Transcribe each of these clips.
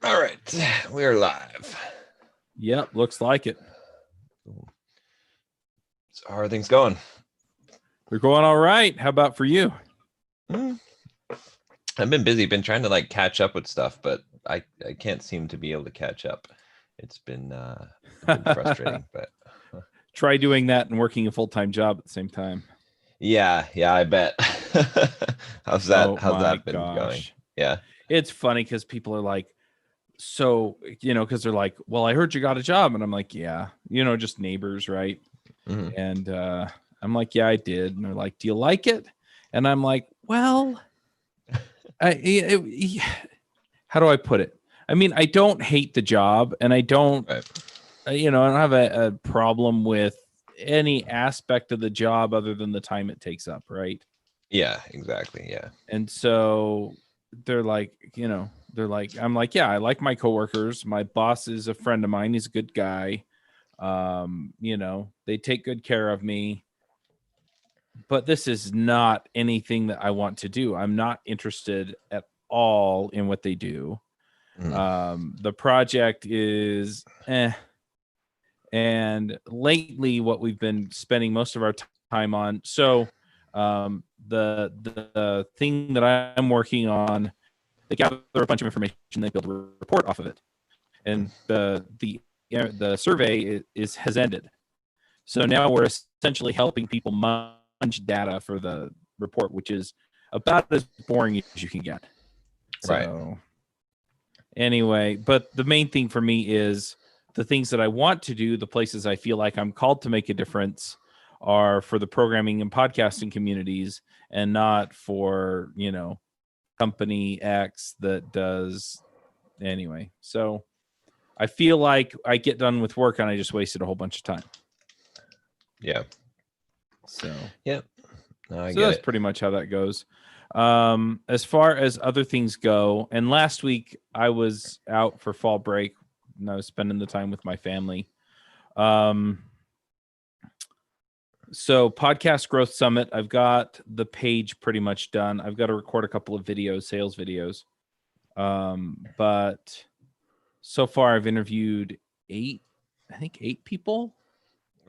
All right, we're live. Yep, looks like it. So how are things going? They're going all right. How about for you? I've been busy, been trying to catch up with stuff, but I can't seem to be able to catch up. It's been frustrating, but Try doing that and working a full-time job at the same time. yeah, I bet. How's that been going? Yeah. It's funny because people are like, so, because they're like, well, I heard you got a job. And I'm like, yeah, just neighbors, right? Mm-hmm. And I'm like, yeah, I did. And they're like, do you like it? And I'm like, well, how do I put it? I mean, I don't hate the job, and I don't, Right. I don't have a problem with any aspect of the job other than the time it takes up, right? Yeah, exactly. Yeah. And so they're like, I'm like, yeah, I like my coworkers. My boss is a friend of mine. He's a good guy. They take good care of me. But this is not anything that I want to do. I'm not interested at all in what they do. The project is and lately what we've been spending most of our time on. So the thing that I'm working on, they gather a bunch of information, they build a report off of it, and the survey has ended. So now we're essentially helping people munch data for the report, which is about as boring as you can get. So Right. Anyway, but the main thing for me is the things that I want to do, the places I feel like I'm called to make a difference are for the programming and podcasting communities, and not for, company X that does anyway. So I feel like I get done with work and I just wasted a whole bunch of time. Yeah. So yeah. No, so that's pretty much how that goes. As far as other things go, and last week I was out for fall break and I was spending the time with my family. So Podcast Growth Summit, I've got the page pretty much done. I've got to record a couple of videos, sales videos. But so far I've interviewed eight people.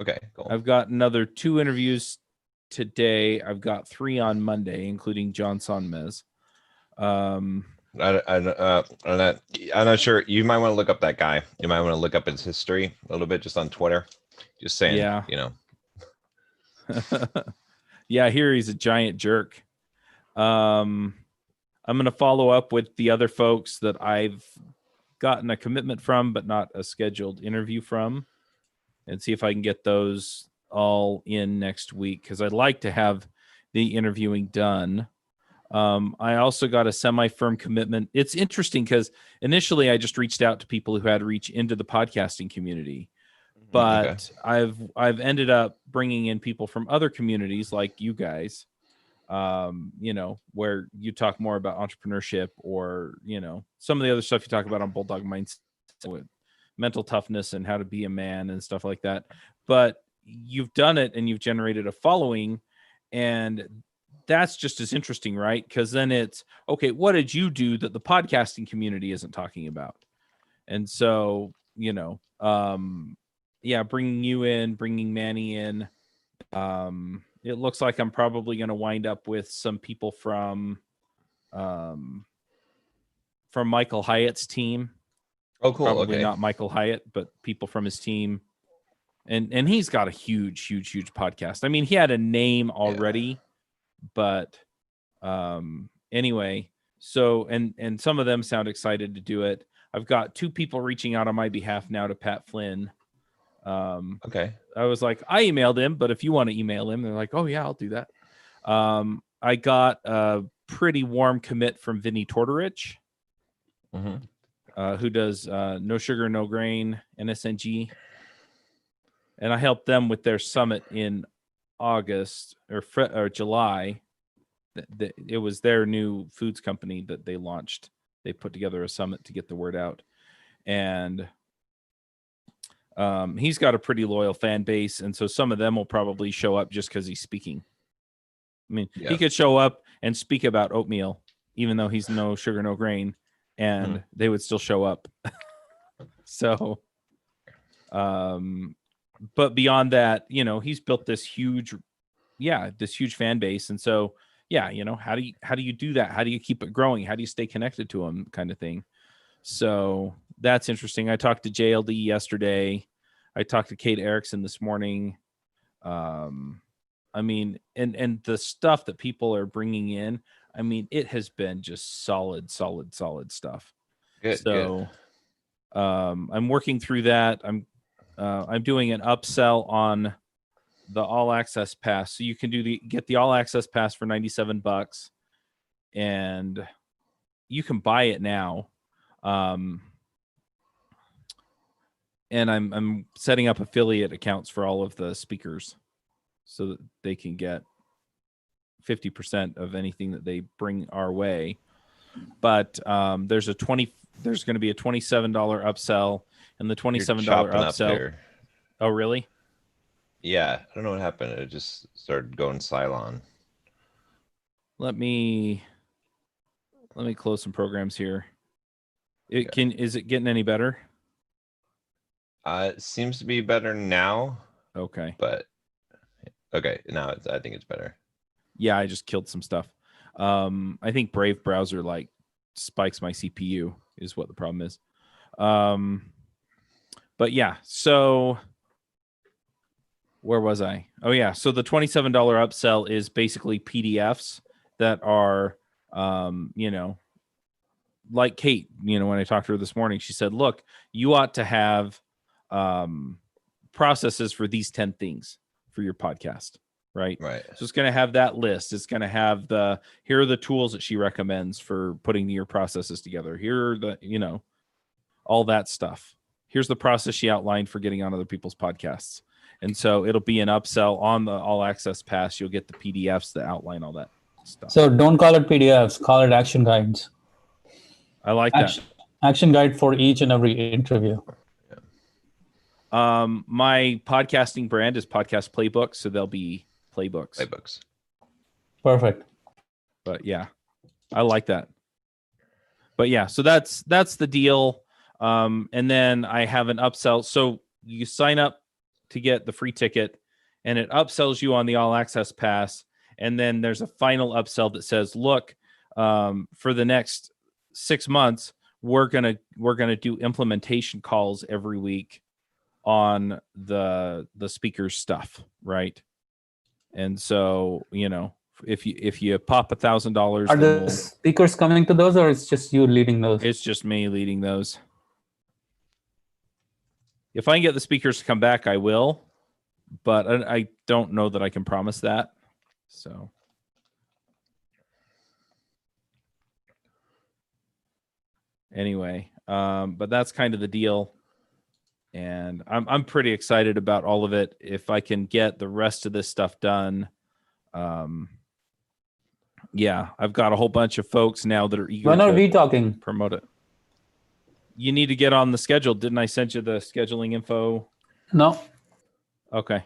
Okay, cool. I've got another 2 interviews today. I've got 3 on Monday, including John Sonmez. I'm not sure. You might want to look up that guy. You might want to look up his history a little bit, just on Twitter. Just saying, yeah. Yeah, I hear he's a giant jerk. I'm going to follow up with the other folks that I've gotten a commitment from, but not a scheduled interview from, and see if I can get those all in next week, because I'd like to have the interviewing done. I also got a semi-firm commitment. It's interesting because initially I just reached out to people who had reach into the podcasting community, but okay. I've ended up bringing in people from other communities like you guys, where you talk more about entrepreneurship, or some of the other stuff you talk about on Bulldog Mindset with mental toughness and how to be a man and stuff like that. But you've done it and you've generated a following, and that's just as interesting, right? Because then it's okay, what did you do that the podcasting community isn't talking about? And so bringing you in, bringing Manny in, it looks like I'm probably going to wind up with some people from Michael Hyatt's team. Oh, cool. Probably okay. Not Michael Hyatt, but people from his team. And he's got a huge podcast. I mean, he had a name already, but anyway, so and some of them sound excited to do it. I've got 2 people reaching out on my behalf now to Pat Flynn. Okay. I was like, I emailed him, but if you want to email him, they're like, oh yeah, I'll do that. I got a pretty warm commit from Vinny Tortorich, who does No Sugar, No Grain, NSNG. And I helped them with their summit in August or July. It was their new foods company that they launched. They put together a summit to get the word out. And he's got a pretty loyal fan base. And so some of them will probably show up just because he's speaking. I mean, he could show up and speak about oatmeal, even though he's No Sugar, No Grain. and they would still show up. So, but beyond that, he's built this huge fan base. And so, how do you do that? How do you keep it growing? How do you stay connected to them, kind of thing? So that's interesting. I talked to JLD yesterday. I talked to Kate Erickson this morning. I mean, and the stuff that people are bringing in, I mean, it has been just solid stuff. Good. So, I'm working through that. I'm doing an upsell on the All Access Pass, so you can get the All Access Pass for $97, and you can buy it now. And I'm setting up affiliate accounts for all of the speakers, so that they can get 50% of anything that they bring our way. But there's going to be a $27 upsell, and the $27 upsell. Oh, really? Yeah, I don't know what happened. It just started going Cylon. Let me close some programs here. Is it getting any better? It seems to be better now. Okay. But okay, now I think it's better. Yeah, I just killed some stuff. I think Brave browser like spikes my CPU is what the problem is. But yeah, so where was I? Oh yeah, so the $27 upsell is basically PDFs that are, like Kate, when I talked to her this morning, she said, look, you ought to have processes for these 10 things for your podcast. Right. So it's going to have that list. It's going to have here are the tools that she recommends for putting your processes together. Here are the, all that stuff. Here's the process she outlined for getting on other people's podcasts. And so it'll be an upsell on the All Access Pass. You'll get the PDFs that outline all that stuff. So don't call it PDFs, call it action guides. I like that. Action guide for each and every interview. My podcasting brand is Podcast Playbooks, so there'll be playbooks. Perfect. But yeah, I like that. But yeah, so that's the deal. And then I have an upsell. So you sign up to get the free ticket, and it upsells you on the All Access Pass. And then there's a final upsell that says, look, for the next 6 months, we're gonna do implementation calls every week on the speaker's stuff, right? And so, if you pop $1,000, are the speakers coming to those, or it's just you leading those? It's just me leading those. If I can get the speakers to come back, I will, but I don't know that I can promise that. So, anyway, but that's kind of the deal. And I'm pretty excited about all of it. If I can get the rest of this stuff done, yeah, I've got a whole bunch of folks now that are eager. When are we talking? Promote it. You need to get on the schedule. Didn't I send you the scheduling info? No. Okay.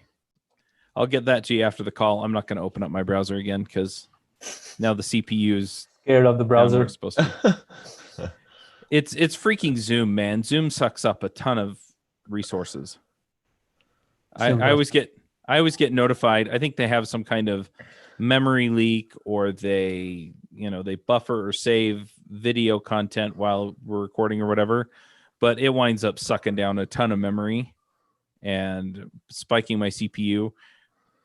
I'll get that to you after the call. I'm not going to open up my browser again because now the CPU is scared of the browser. Supposed to. It's freaking Zoom, man. Zoom sucks up a ton of resources. I always get notified. I think they have some kind of memory leak, or they buffer or save video content while we're recording or whatever, but it winds up sucking down a ton of memory and spiking my CPU.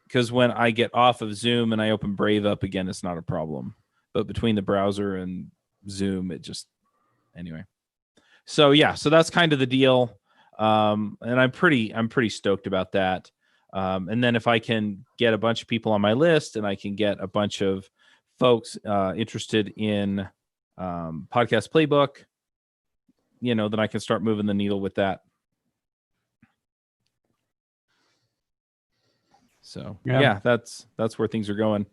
Because when I get off of Zoom and I open Brave up again, it's not a problem. But between the browser and Zoom, anyway. So yeah, so that's kind of the deal. And I'm pretty stoked about that. And then if I can get a bunch of people on my list, and I can get a bunch of folks interested in Podcast Playbook, then I can start moving the needle with that. So yeah, that's where things are going.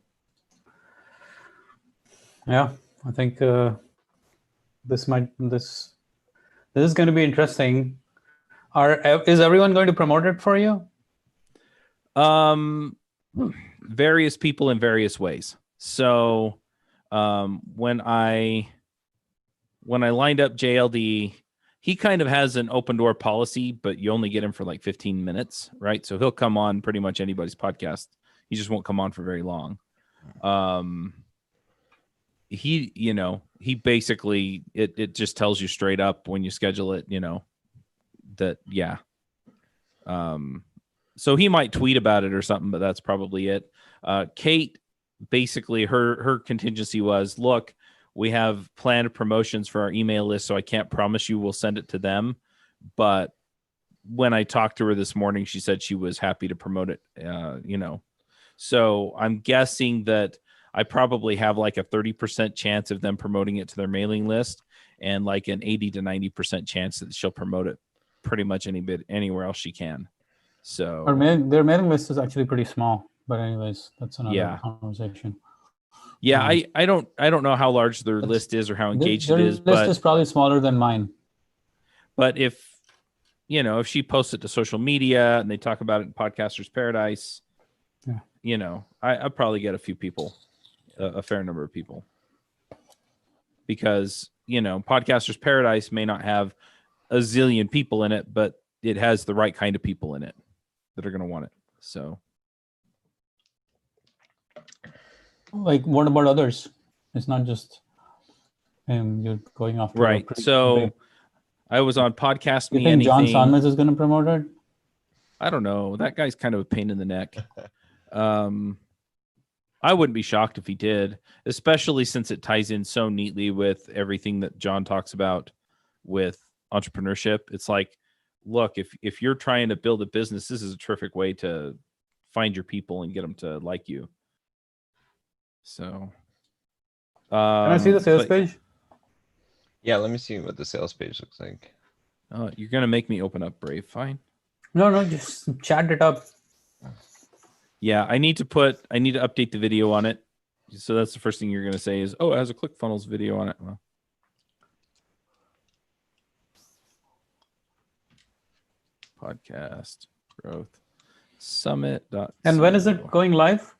Yeah, I think this is going to be interesting. Is everyone going to promote it for you? Various people in various ways. So when I when I lined up JLD, he kind of has an open door policy, but you only get him for like 15 minutes, right? So he'll come on pretty much anybody's podcast. He just won't come on for very long. He basically, it just tells you straight up when you schedule it, that, yeah. So he might tweet about it or something, but that's probably it. Kate, basically her contingency was, look, we have planned promotions for our email list, so I can't promise you we'll send it to them. But when I talked to her this morning, she said she was happy to promote it, So I'm guessing that I probably have like a 30% chance of them promoting it to their mailing list and like an 80 to 90% chance that she'll promote it pretty much anywhere else she can. So their mailing list is actually pretty small, but anyways, that's another conversation. Yeah, I don't know how large their list is or how engaged their it is. List is probably smaller than mine. But if she posts it to social media and they talk about it in Podcasters Paradise, I'll probably get a few people, a fair number of people, because Podcasters Paradise may not have a zillion people in it, but it has the right kind of people in it that are going to want it. So. Like, what about others? It's not just you're going off. Right. So I was on Podcast Me Anything. John Anything. Sonmez is going to promote it? I don't know. That guy's kind of a pain in the neck. I wouldn't be shocked if he did, especially since it ties in so neatly with everything that John talks about with entrepreneurship. It's like, look, if you're trying to build a business, this is a terrific way to find your people and get them to like you. So, can I see the sales page? Yeah, let me see what the sales page looks like. You're gonna make me open up Brave. Fine. No, just chat it up. Yeah, I need to update the video on it. So that's the first thing you're gonna say is, oh, it has a ClickFunnels video on it. Well, Podcast Growth Summit. And when is it going live?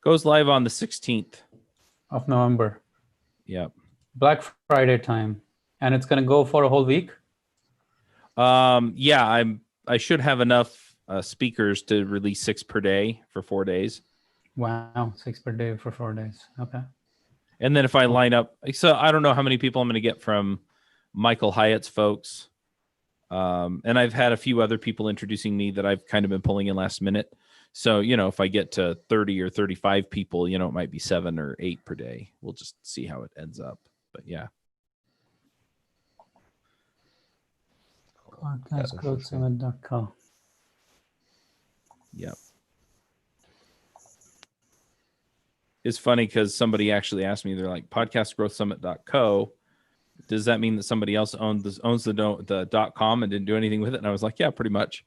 Goes live on the 16th of November. Yep. Black Friday time. And it's going to go for a whole week? Yeah, I should have enough speakers to release 6 per day for 4 days. Wow, 6 per day for 4 days. Okay. And then if I line up, so I don't know how many people I'm going to get from Michael Hyatt's folks. And I've had a few other people introducing me that I've kind of been pulling in last minute. So, if I get to 30 or 35 people, it might be 7 or 8 per day. We'll just see how it ends up. But yeah. Podcastgrowthsummit.co. Yep. It's funny because somebody actually asked me, they're like, podcastgrowthsummit.co. Does that mean that somebody else owns the .com and didn't do anything with it? And I was like, yeah, pretty much.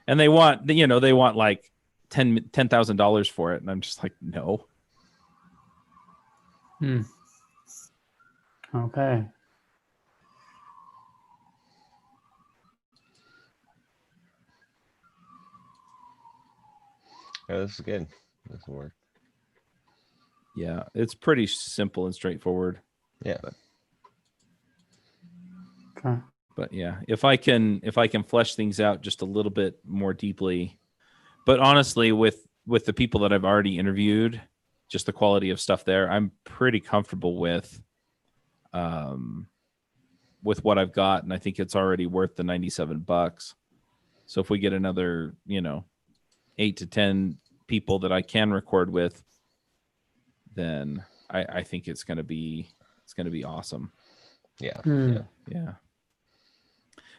And they want like $10,000 for it. And I'm just like, no. Okay. Yeah, this is good. This will work. Yeah, it's pretty simple and straightforward. Yeah. Okay. But yeah, if I can flesh things out just a little bit more deeply, but honestly, with the people that I've already interviewed, just the quality of stuff there, I'm pretty comfortable with what I've got, and I think it's already worth the $97. So if we get another, 8 to 10 people that I can record with, then I think it's gonna be awesome. Yeah. Yeah.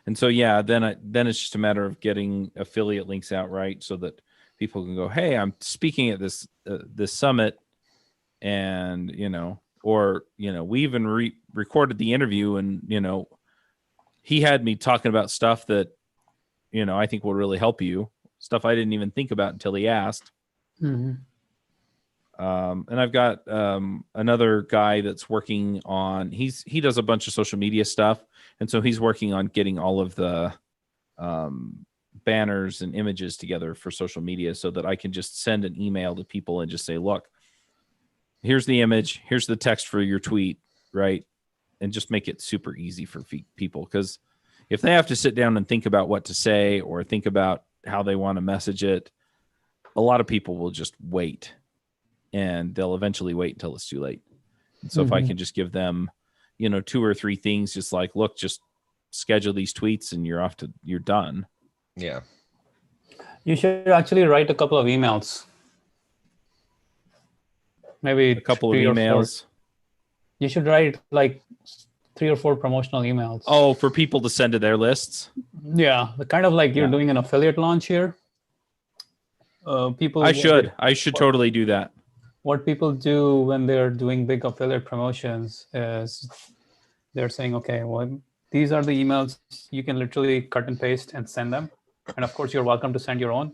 And so, yeah, then it's just a matter of getting affiliate links out, right? So that people can go, hey, I'm speaking at this summit, and, we even recorded the interview, and, he had me talking about stuff that, I think will really help you, stuff I didn't even think about until he asked. Mm-hmm. And I've got another guy that's working on, he does a bunch of social media stuff. And so he's working on getting all of the banners and images together for social media so that I can just send an email to people and just say, look, here's the image, here's the text for your tweet. right? And just make it super easy for people, because if they have to sit down and think about what to say or think about how they want to message it, a lot of people will just wait, and they'll eventually wait until it's too late. And so if I can just give them, 2 or 3 things, just like, look, just schedule these tweets and you're done. Yeah. You should actually write a couple of emails. Maybe A couple of 3 or 4. emails. You should write like 3 or 4 promotional emails. Oh, for people to send to their lists. Yeah, kind of like you're Yeah. doing an affiliate launch here. People. I should totally do that. What people do when they're doing big affiliate promotions is they're saying, okay, well, these are the emails. You can literally cut and paste and send them. And of course, you're welcome to send your own.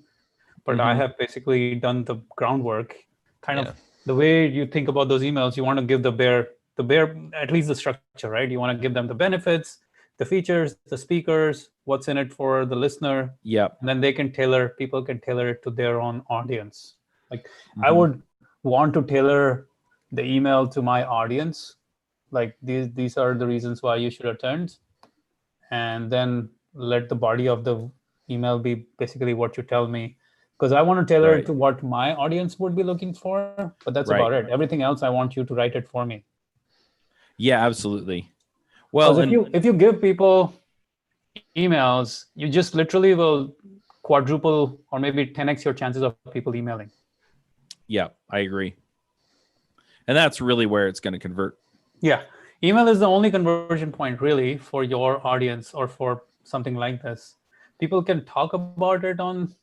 But I have basically done the groundwork. Kind of the way you think about those emails, you want to give the bare, at least the structure, right? You want to give them the benefits, the features, the speakers, what's in it for the listener. Yep. And then people can tailor it to their own audience. Like I would want to tailor the email to my audience. Like these are the reasons why you should attend. And then let the body of the email be basically what you tell me. Because I want to tailor it to what my audience would be looking for, but that's about it. Everything else, I want you to write it for me. Yeah, absolutely. Well, if you give people emails, you just literally will quadruple or maybe 10x your chances of people emailing. Yeah, I agree. And that's really where it's going to convert. Yeah. Email is the only conversion point really for your audience or for something like this. People can talk about it on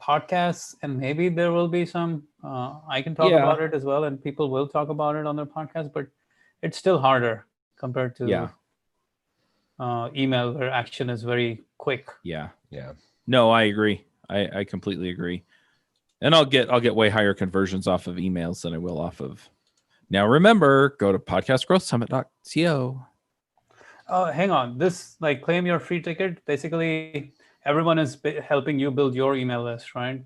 podcasts, and maybe there will be some, I can talk about it as well, and people will talk about it on their podcast, but it's still harder compared to email, where action is very quick. Yeah. Yeah. No, I agree. I completely agree. And I'll get way higher conversions off of emails than I will off of. Now remember, go to podcastgrowthsummit.co. Hang on. This claim your free ticket. Basically, everyone is helping you build your email list, right?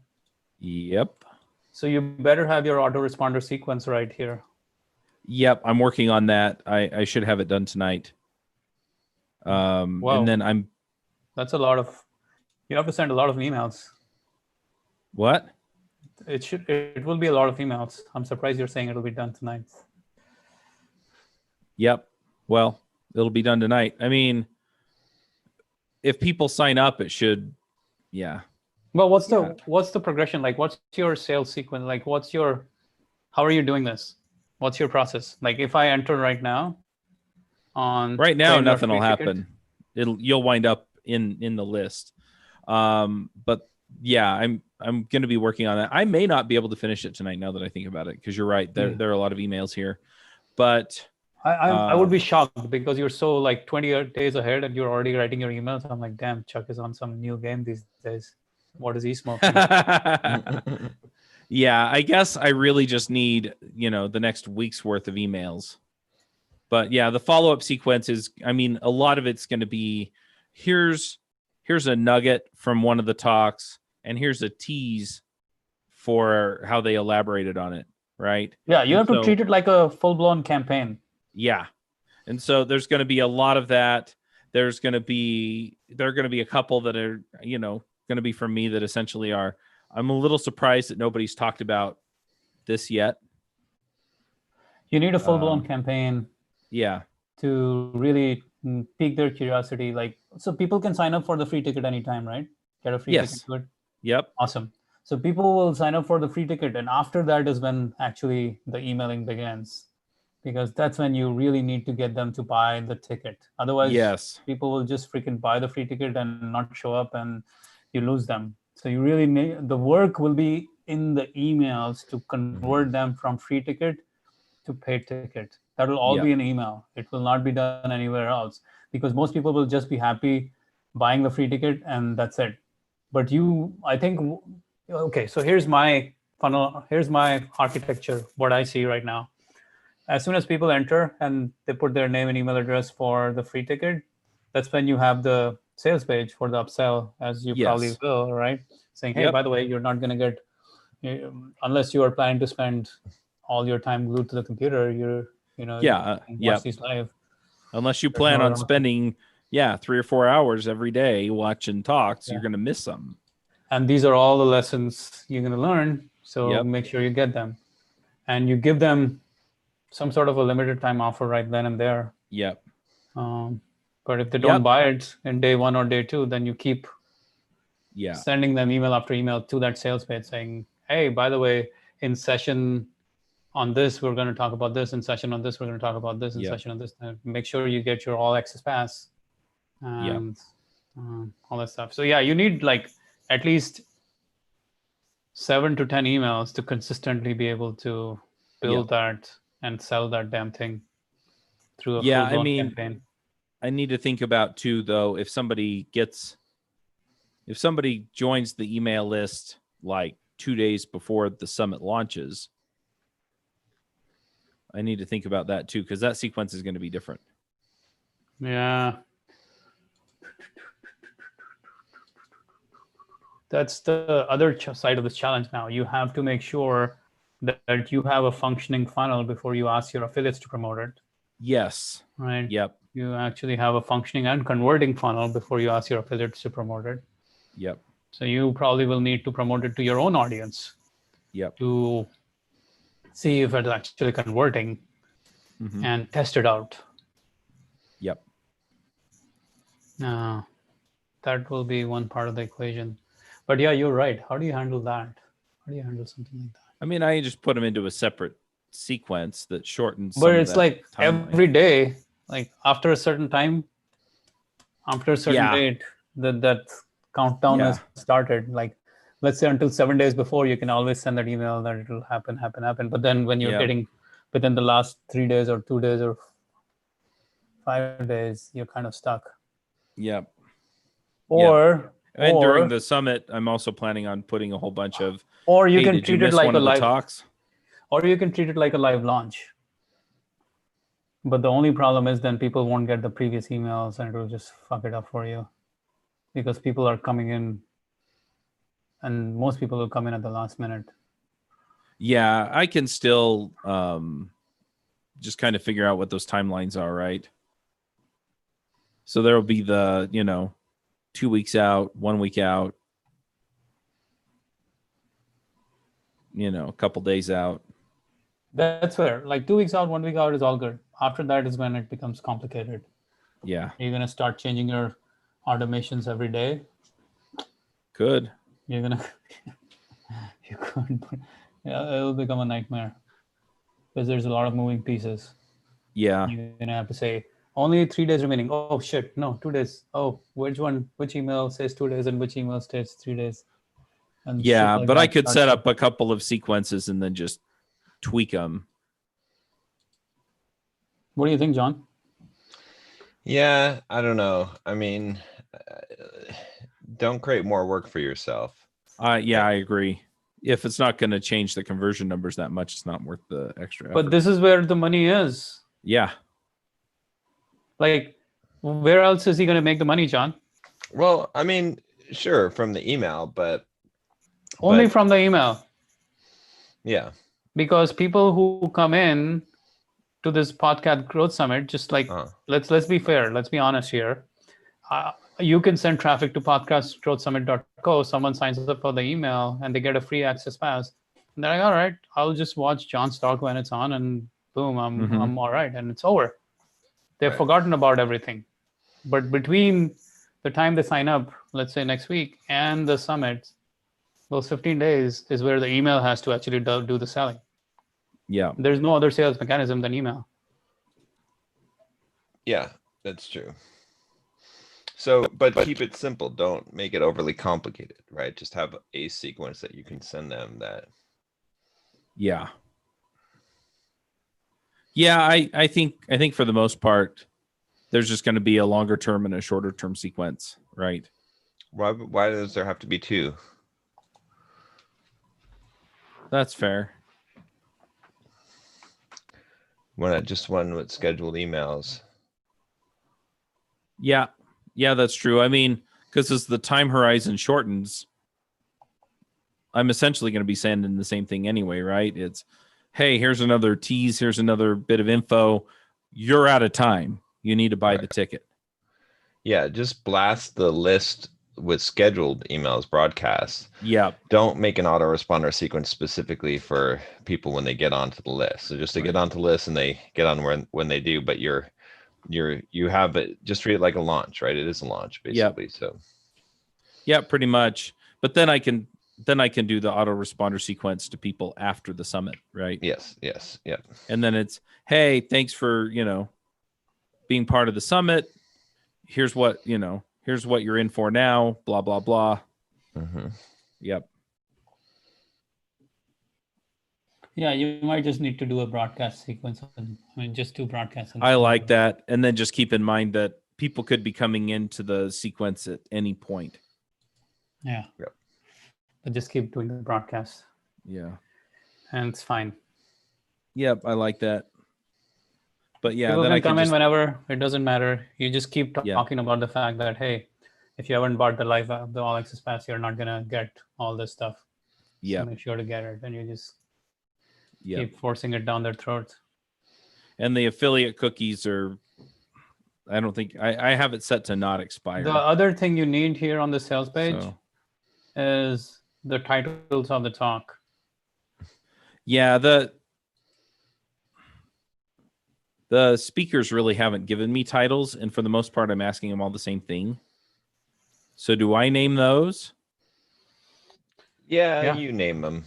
Yep. So you better have your autoresponder sequence right here. Yep, I'm working on that. I should have it done tonight. And then that's a lot of. You have to send a lot of emails. What? It will be a lot of emails. I'm surprised you're saying it'll be done tonight. Yep. Well, it'll be done tonight. I mean, if people sign up, it should. Yeah. Well, what's the progression like? What's your sales sequence like? How are you doing this? What's your process? Like, if I enter right now, nothing will happen. You'll wind up in the list. But yeah, I'm going to be working on that. I may not be able to finish it tonight now that I think about it, because you're right. There are a lot of emails here, but I would be shocked because you're so 20 days ahead and you're already writing your emails. I'm like, damn, Chuck is on some new game these days. What is he smoking? Yeah, I guess I really just need, the next week's worth of emails. But yeah, the follow-up sequence is, a lot of it's going to be, here's a nugget from one of the talks, and here's a tease for how they elaborated on it, right? Yeah, you have to treat it like a full-blown campaign. Yeah. And so there's going to be a lot of that. There are going to be a couple that are, going to be from me that essentially are, I'm a little surprised that nobody's talked about this yet. You need a full-blown campaign. Yeah. To really pique their curiosity. So people can sign up for the free ticket anytime, right? Get a free ticket. Good. Yep. Awesome. So people will sign up for the free ticket, and after that is when actually the emailing begins, because that's when you really need to get them to buy the ticket. Otherwise, people will just freaking buy the free ticket and not show up, and you lose them. So you really need, the work will be in the emails to convert them from free ticket to paid ticket. That will all be an email. It will not be done anywhere else, because most people will just be happy buying the free ticket and that's it. But I think, okay, so here's my funnel. Here's my architecture, what I see right now. As soon as people enter and they put their name and email address for the free ticket, that's when you have the sales page for the upsell, as you probably will, right? Saying, hey, by the way, you're not going to get, unless you are planning to spend all your time glued to the computer, Yeah. Watch these live. Unless you plan on spending 3 or 4 hours every day watching talks, you're going to miss some. And these are all the lessons you're going to learn. So make sure you get them. And you give them some sort of a limited time offer right then and there. Yep. But if they don't buy it in day 1 or day 2, then you keep sending them email after email to that sales page saying, hey, by the way, in session on this, we're going to talk about this. In session on this, we're going to talk about this. In session on this. Make sure you get your all access pass and all that stuff. So you need like at least 7 to 10 emails to consistently be able to build that and sell that damn thing through a full-blown campaign. I need to think about too, though, if somebody joins the email list like 2 days before the summit launches, I need to think about that too, because that sequence is going to be different. Yeah. That's the other side of this challenge now. You have to make sure that you have a functioning funnel before you ask your affiliates to promote it. Yes. Right. Yep. You actually have a functioning and converting funnel before you ask your affiliates to promote it. Yep. So you probably will need to promote it to your own audience. Yep. To see if it's actually converting and test it out. Yep. That will be one part of the equation. But you're right. How do you handle that? How do you handle something like that? I mean, I just put them into a separate sequence that shortens. But it's like every day, like after a certain time, after a certain date, that countdown has started. Like, let's say until 7 days before, you can always send that email that it will happen. But then when you're getting within the last 3 days or 2 days or 5 days, you're kind of stuck. Yep. And during the summit, I'm also planning on putting a whole bunch of. Or you can treat it like a live talks. Or you can treat it like a live launch. But the only problem is then people won't get the previous emails and it will just fuck it up for you, because people are coming in, and most people will come in at the last minute. Yeah, I can still just kind of figure out what those timelines are, right? So there will be the 2 weeks out, 1 week out, a couple days out. That's fair. Like 2 weeks out, 1 week out is all good. After that is when it becomes complicated. Yeah. You're going to start changing your automations every day. Good. You're going to, it'll become a nightmare because there's a lot of moving pieces. Yeah. You're going to have to say, only 3 days remaining. Oh shit, no, 2 days. Oh, which email says 2 days and which email says 3 days? And but I could set up a couple of sequences and then just tweak them. What do you think, John? Yeah, I don't know. I mean, don't create more work for yourself. I agree. If it's not going to change the conversion numbers that much, it's not worth the extra effort. But this is where the money is. Yeah. Like, where else is he going to make the money, John? Well, I mean, sure, from the email, but only from the email. Yeah. Because people who come in to this podcast growth summit, just like let's be fair, let's be honest here. You can send traffic to podcastgrowthsummit.co. Someone signs up for the email and they get a free access pass. And they're like, all right, I'll just watch John's talk when it's on, and boom, I'm all right, and it's over. They've forgotten about everything. But between the time they sign up, let's say next week, and the summit, those 15 days is where the email has to actually do the selling. Yeah. There's no other sales mechanism than email. Yeah, that's true. So, but keep it simple. Don't make it overly complicated, right? Just have a sequence that you can send them that. Yeah. Yeah, I think for the most part, there's just going to be a longer term and a shorter term sequence, right? Why does there have to be two? That's fair. Why not just one with scheduled emails? Yeah, that's true. I mean, because as the time horizon shortens, I'm essentially going to be sending the same thing anyway, right? It's hey, here's another tease, here's another bit of info. You're out of time. You need to buy the ticket. Yeah, just blast the list with scheduled emails broadcasts. Yeah. Don't make an autoresponder sequence specifically for people when they get onto the list. So just to get onto the list and they get on when they do, but you have it, just treat it like a launch, right? It is a launch basically. Yep. So yeah, pretty much. But then I can do the autoresponder sequence to people after the summit, right? Yes. Yep. And then it's, hey, thanks for, being part of the summit. Here's what you're in for now, blah, blah, blah. Mm-hmm. Yep. Yeah, you might just need to do a broadcast sequence. Just do broadcasts. I like that. And then just keep in mind that people could be coming into the sequence at any point. Yeah. Yep. But just keep doing the broadcast. Yeah. And it's fine. Yep, I like that. But yeah, people can come in whenever. It doesn't matter. You just keep talking about the fact that, hey, if you haven't bought the All Access Pass, you're not gonna get all this stuff. Yeah. So make sure to get it, and you just keep forcing it down their throats. And the affiliate cookies are, I don't think I have it set to not expire. The other thing you need here on the sales page is the titles of the talk. Yeah, the speakers really haven't given me titles, and for the most part, I'm asking them all the same thing. So do I name those? Yeah. You name them.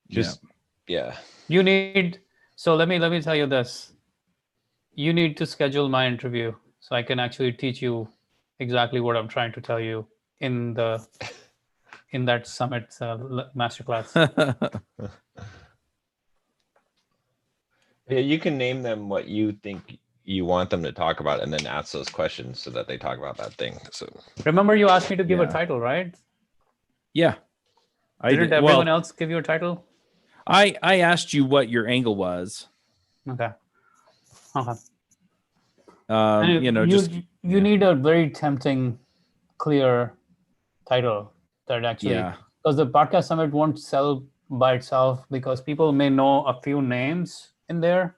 Just yeah. You need. So let me tell you this. You need to schedule my interview so I can actually teach you exactly what I'm trying to tell you in that summit masterclass. Yeah, you can name them what you think you want them to talk about, and then ask those questions so that they talk about that thing. So remember, you asked me to give a title, right? Yeah. Didn't everyone else give you a title? I asked you what your angle was. Okay. You need a very tempting, clear title that actually, because the podcast summit won't sell by itself, because people may know a few names in there.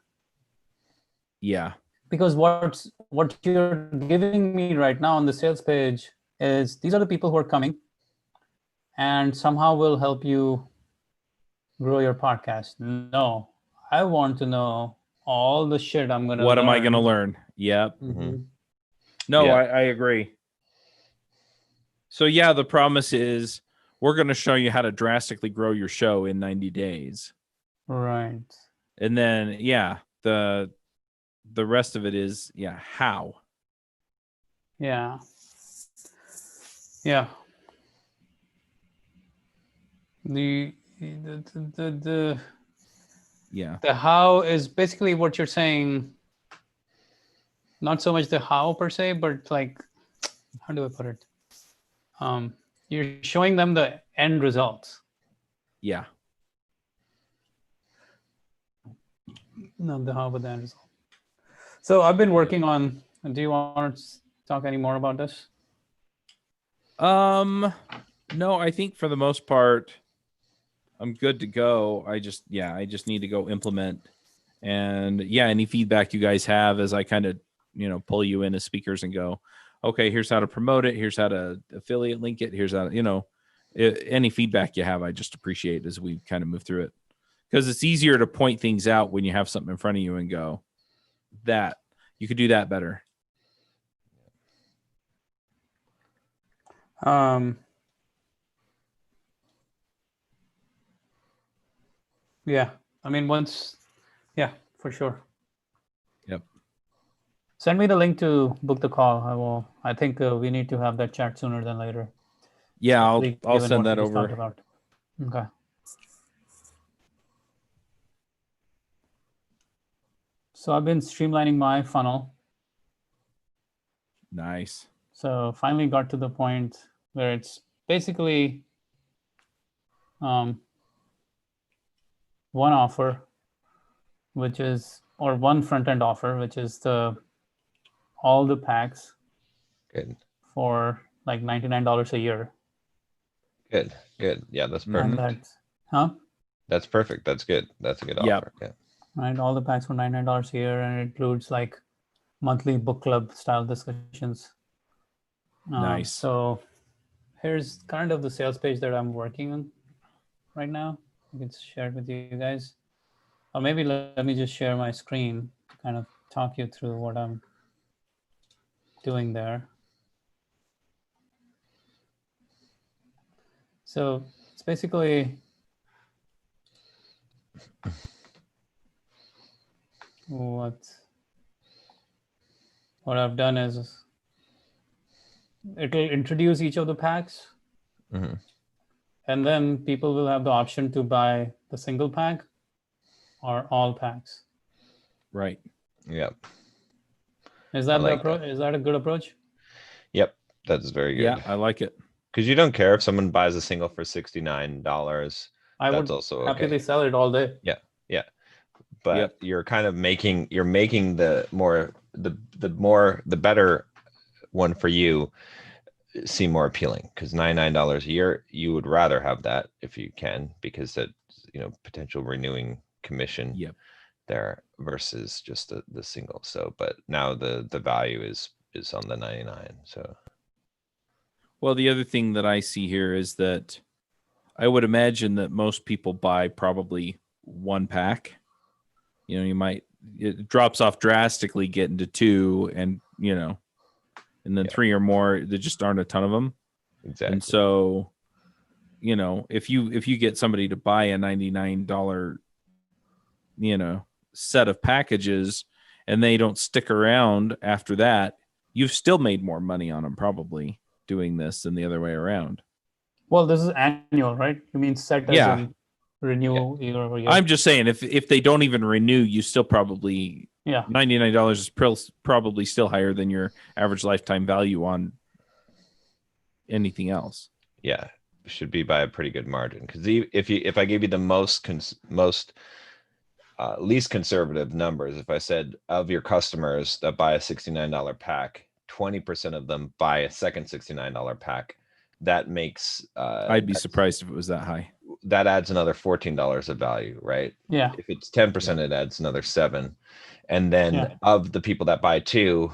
Yeah. Because what you're giving me right now on the sales page is these are the people who are coming and somehow will help you grow your podcast. No, I want to know all the shit I'm going to learn. What am I going to learn? Yep. Mm-hmm. No, I agree. So yeah, the promise is we're going to show you how to drastically grow your show in 90 days. Right. And then, the rest of it is, how. Yeah. The how is basically what you're saying. Not so much the how per se, but like, how do I put it? You're showing them the end results. Yeah. No, the how, but the end result. So I've been working on. Do you want to talk any more about this? No, I think for the most part, I'm good to go. I just need to go implement. And any feedback you guys have as I kind of, pull you in as speakers and go, okay, here's how to promote it. Here's how to affiliate link it. Here's how, any feedback you have, I just appreciate as we kind of move through it. Because it's easier to point things out when you have something in front of you and go, that you could do that better. Yeah, I mean, for sure. Yep. Send me the link to book the call. I think we need to have that chat sooner than later. Yeah, I'll send that over. Okay. So I've been streamlining my funnel. Nice. So finally got to the point where it's basically one offer, one front-end offer, which is all the packs. Good. For like $99 a year. Good. Yeah, that's perfect. That's perfect. That's good. That's a good Yep. offer. Yeah. Right, all the packs for $99 a year, and it includes like monthly book club style discussions. Nice. So here's kind of the sales page that I'm working on right now. I can share it with you guys, or maybe let me just share my screen to kind of talk you through what I'm doing there. So it's basically what I've done is it'll introduce each of the packs, Mm-hmm. and then people will have the option to buy the single pack or all packs. Right. Yep. Is that like the approach? Is that a good approach? Yep. That's very good. Yeah, I like it. Because you don't care if someone buys a single for $69. I That's would also happily okay. sell it all day. Yeah. But you're kind of making the better one for you seem more appealing, because $99 a year, you would rather have that if you can, because that, potential renewing commission there versus just the single. So, but now the value is on the 99. So, well, the other thing that I see here is that I would imagine that most people buy probably one pack. It drops off drastically getting to two, and and then three or more. There just aren't a ton of them. Exactly. And so, if you get somebody to buy a $99, set of packages, and they don't stick around after that, you've still made more money on them probably doing this than the other way around. Well, this is annual, right? You mean set as in renew year over year? I'm just saying, if they don't even renew, you still probably $99 is probably still higher than your average lifetime value on anything else. Yeah, should be by a pretty good margin, because if I gave you the least conservative numbers, if I said of your customers that buy a $69 pack, 20% of them buy a second $69 pack, that makes I'd be surprised if it was that high. That adds another $14 of value, right? Yeah. If it's 10%, it adds another $7. And then of the people that buy two,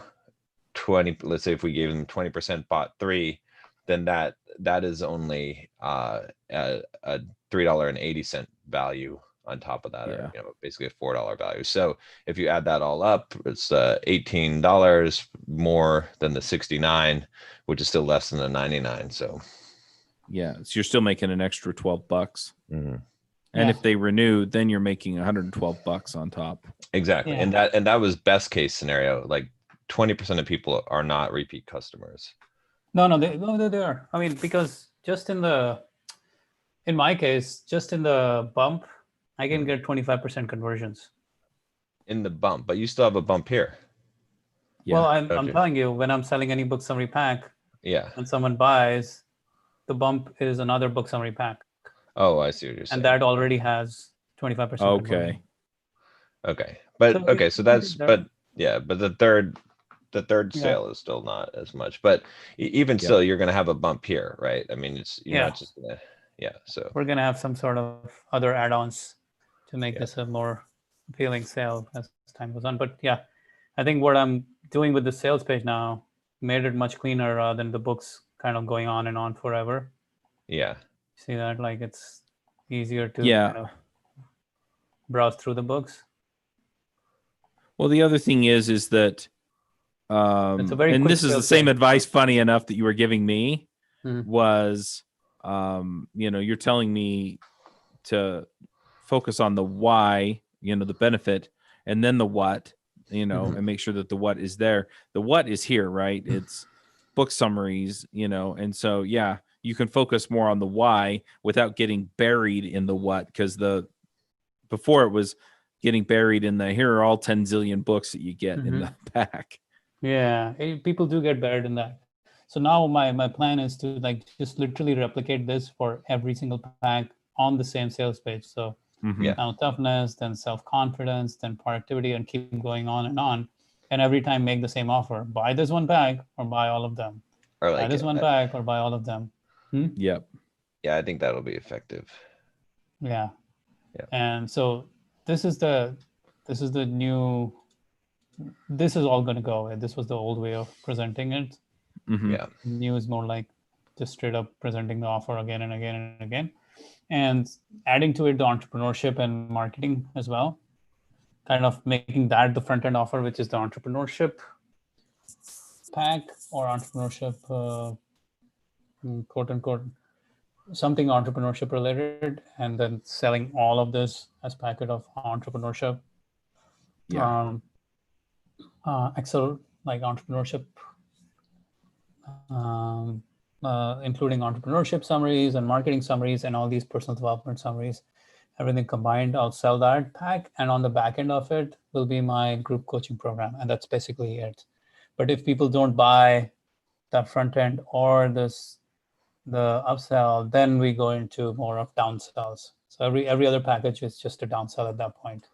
20, let's say if we gave them 20% bought three, then that is only a $3.80 value on top of that, or basically a $4 value. So if you add that all up, it's $18 more than the 69, which is still less than the 99. So so you're still making an extra $12. Mm-hmm. And if they renew, then you're making $112 on top. Exactly. And that was best case scenario. Like 20% of people are not repeat customers. No, they are. I mean, because just in my case, just in the bump, I can get 25% conversions. In the bump, but you still have a bump here. Yeah. Well, I'm telling you, when I'm selling any book summary pack, when someone buys, the bump is another book summary pack. Oh, I see what you're saying. And that already has 25%. Okay. But so that's but the third sale is still not as much, but even still, you're going to have a bump here, right? I mean, you're not just going to, so we're going to have some sort of other add-ons to make this a more appealing sale as time goes on. But I think what I'm doing with the sales page now made it much cleaner than the books kind of going on and on forever. Yeah. See that? Like, it's easier to kind of browse through the books. Well, the other thing is that it's a very and this is the same advice, funny enough, that you were giving me was you're telling me to focus on the why, the benefit, and then the what, and make sure that the what is there. The what is here, right? It's book summaries, and so you can focus more on the why without getting buried in the what, because before it was getting buried in the here are all 10 zillion books that you get in the pack. Yeah, people do get buried in that. So now my plan is to just literally replicate this for every single pack on the same sales page. So now toughness, then self-confidence, then productivity, and keep going on and on. And every time make the same offer: buy this one pack or buy all of them. Or buy this one pack or buy all of them. Yep. Yeah, I think that'll be effective. Yeah. Yeah. And so this is the new. This is all going to go away. This was the old way of presenting it. Yeah. New is more like just straight up presenting the offer again and again and again, and adding to it the entrepreneurship and marketing as well. Kind of making that the front end offer, which is the entrepreneurship pack or entrepreneurship, quote unquote, something entrepreneurship related, and then selling all of this as packet of entrepreneurship. Yeah. Excel like entrepreneurship, including entrepreneurship summaries and marketing summaries and all these personal development summaries, everything combined. I'll sell that pack, and on the back end of it will be my group coaching program, and that's basically it. But if people don't buy the front end or the upsell, then we go into more of downsells. So every other package is just a downsell at that point.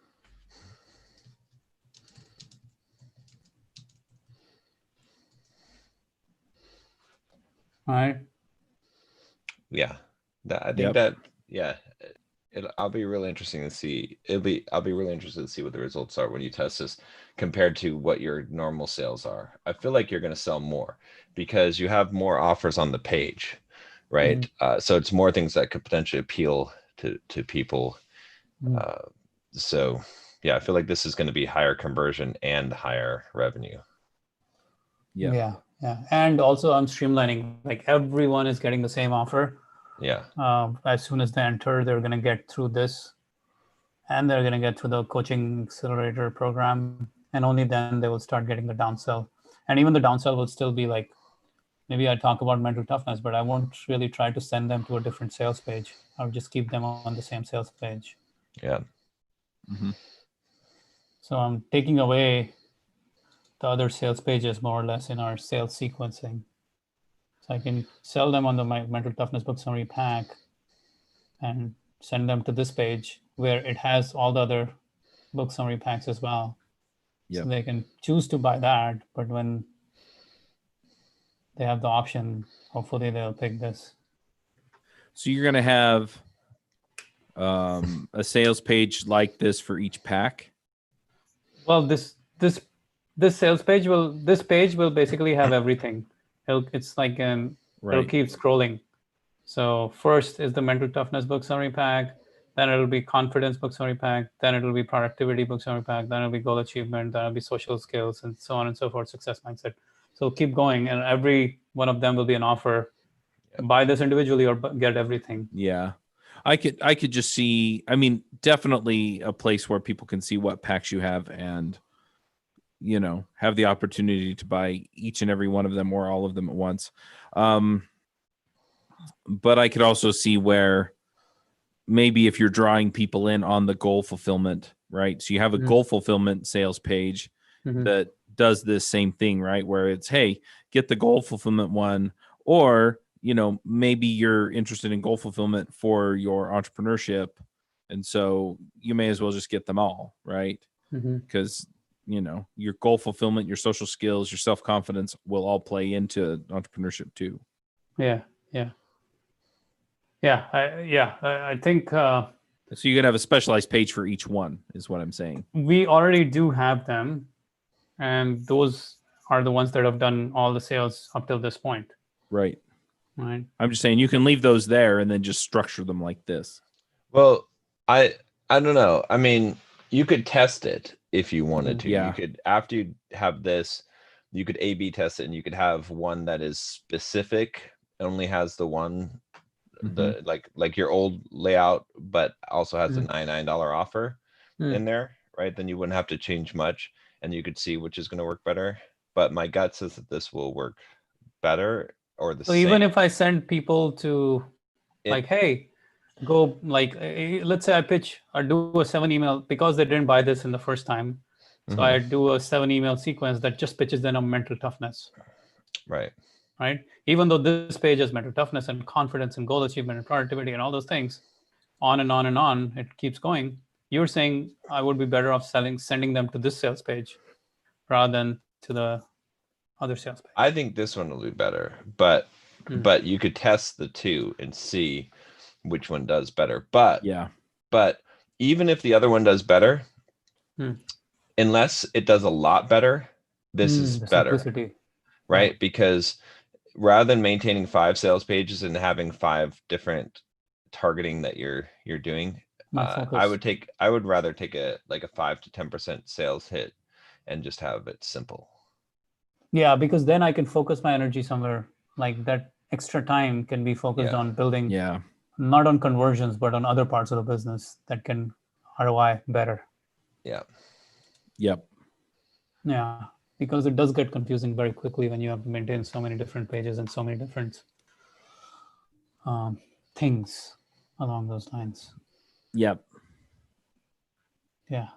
All right. Yeah. I think that, yeah, I'll be really interesting to see. I'll be really interested to see what the results are when you test this compared to what your normal sales are. I feel like you're going to sell more because you have more offers on the page, right? So it's more things that could potentially appeal to people. So yeah, I feel like this is going to be higher conversion and higher revenue. Yeah. And also I'm streamlining, like everyone is getting the same offer. Yeah. As soon as they enter, they're going to get through this, and they're going to get through the coaching accelerator program, and only then they will start getting the downsell. And even the downsell will still be like, maybe I talk about mental toughness, but I won't really try to send them to a different sales page. I'll just keep them on the same sales page. Yeah. So I'm taking away the other sales pages more or less in our sales sequencing. So I can sell them on the my mental toughness book summary pack and send them to this page where it has all the other book summary packs as well. So they can choose to buy that, but when they have the option, hopefully they'll pick this. So you're going to have a sales page like this for each pack? Well, this sales page will basically have everything. It's like it'll keep scrolling. So first is the mental toughness book summary pack, then it'll be confidence book summary pack, then it'll be productivity book summary pack, then it'll be goal achievement, then it'll be social skills, and so on and so forth, success mindset. So keep going, and every one of them will be an offer. Buy this individually or get everything. Yeah. I could just see, I mean, definitely a place where people can see what packs you have and, you know, have the opportunity to buy each and every one of them or all of them at once. But I could also see where maybe if you're drawing people in on the goal fulfillment, right? So you have a goal fulfillment sales page that does this same thing, right? Where it's, hey, get the goal fulfillment one, or, you know, maybe you're interested in goal fulfillment for your entrepreneurship. And so you may as well just get them all, right? Because, you know, your goal fulfillment, your social skills, your self-confidence will all play into entrepreneurship too. I think so you can have a specialized page for each one is what I'm saying. We already do have them, and those are the ones that have done all the sales up till this point. Right. I'm just saying you can leave those there and then just structure them like this. Well, I don't know. I mean, you could test it if you wanted to. Yeah. You could, after you have this, you could A/B test it, and you could have one that is specific, only has the one, the like your old layout, but also has a $99 offer in there, right? Then you wouldn't have to change much, and you could see which is going to work better. But my gut says that this will work better or the same. So even if I send people to like, hey, go, like, let's say I pitch or do a 7 email because they didn't buy this in the first time. So I do a 7 email sequence that just pitches them on mental toughness. Right. Even though this page has mental toughness and confidence and goal achievement and productivity and all those things, on and on and on, it keeps going. You're saying I would be better off sending them to this sales page rather than to the other sales page. I think this one will be better, but you could test the two and see which one does better. But even if the other one does better, unless it does a lot better, this is better, simplicity. right? Because rather than maintaining 5 sales pages and having 5 different targeting that you're doing, I would rather take a 5 to 10% sales hit and just have it simple. Yeah, because then I can focus my energy somewhere. Like that extra time can be focused on building, not on conversions, but on other parts of the business that can ROI better. Yeah. Yep. Yeah, because it does get confusing very quickly when you have to maintain so many different pages and so many different things along those lines. Yep. Yeah.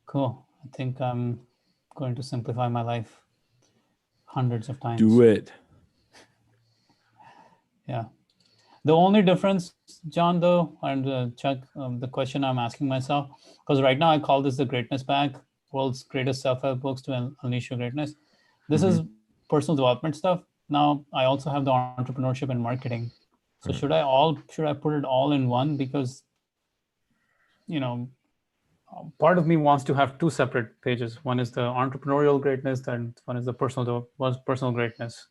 Cool. I think I'm going to simplify my life hundreds of times. Do it. Yeah. The only difference, John, though, and Chuck, the question I'm asking myself, because right now I call this the Greatness Pack, world's greatest self-help books to unleash your greatness. This is personal development stuff. Now I also have the entrepreneurship and marketing. So should I put it all in one? Because, part of me wants to have 2 separate pages. One is the entrepreneurial greatness, and one is the personal greatness.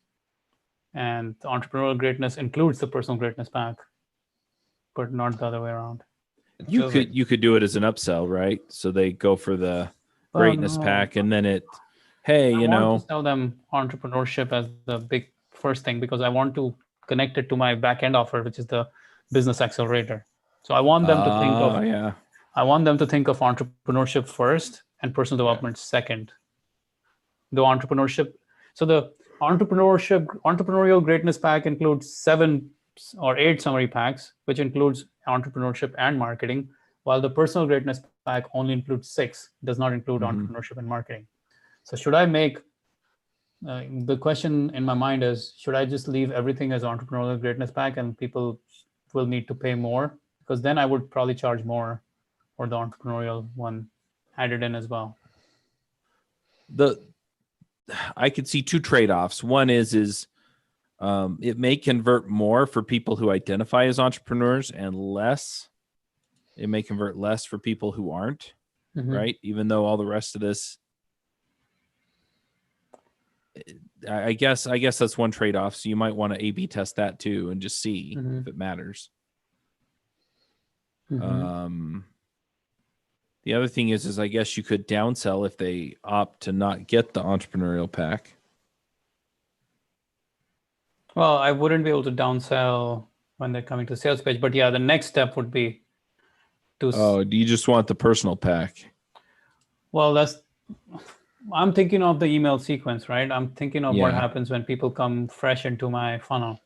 And the entrepreneurial greatness includes the personal greatness pack, but not the other way around. You could do it as an upsell, right? So they go for the greatness pack, and then I want to tell them entrepreneurship as the big first thing, because I want to connect it to my back end offer, which is the business accelerator. So I want them to think of I want them to think of entrepreneurship first and personal development second. The entrepreneurship. So the entrepreneurial greatness pack includes 7 or 8 summary packs, which includes entrepreneurship and marketing, while the personal greatness pack only includes 6, does not include entrepreneurship and marketing. So should I make, the question in my mind is, should I just leave everything as entrepreneurial greatness pack and people will need to pay more? Because then I would probably charge more for the entrepreneurial one added in as well. I could see 2 trade-offs. One is it may convert more for people who identify as entrepreneurs, and it may convert less for people who aren't, right? Even though all the rest of this, I guess that's one trade-off. So you might want to A/B test that too and just see if it matters. The other thing is I guess you could downsell if they opt to not get the entrepreneurial pack. Well, I wouldn't be able to downsell when they're coming to the sales page, but yeah, the next step would be to. Oh, do you just want the personal pack? Well, I'm thinking of the email sequence, right? I'm thinking of what happens when people come fresh into my funnel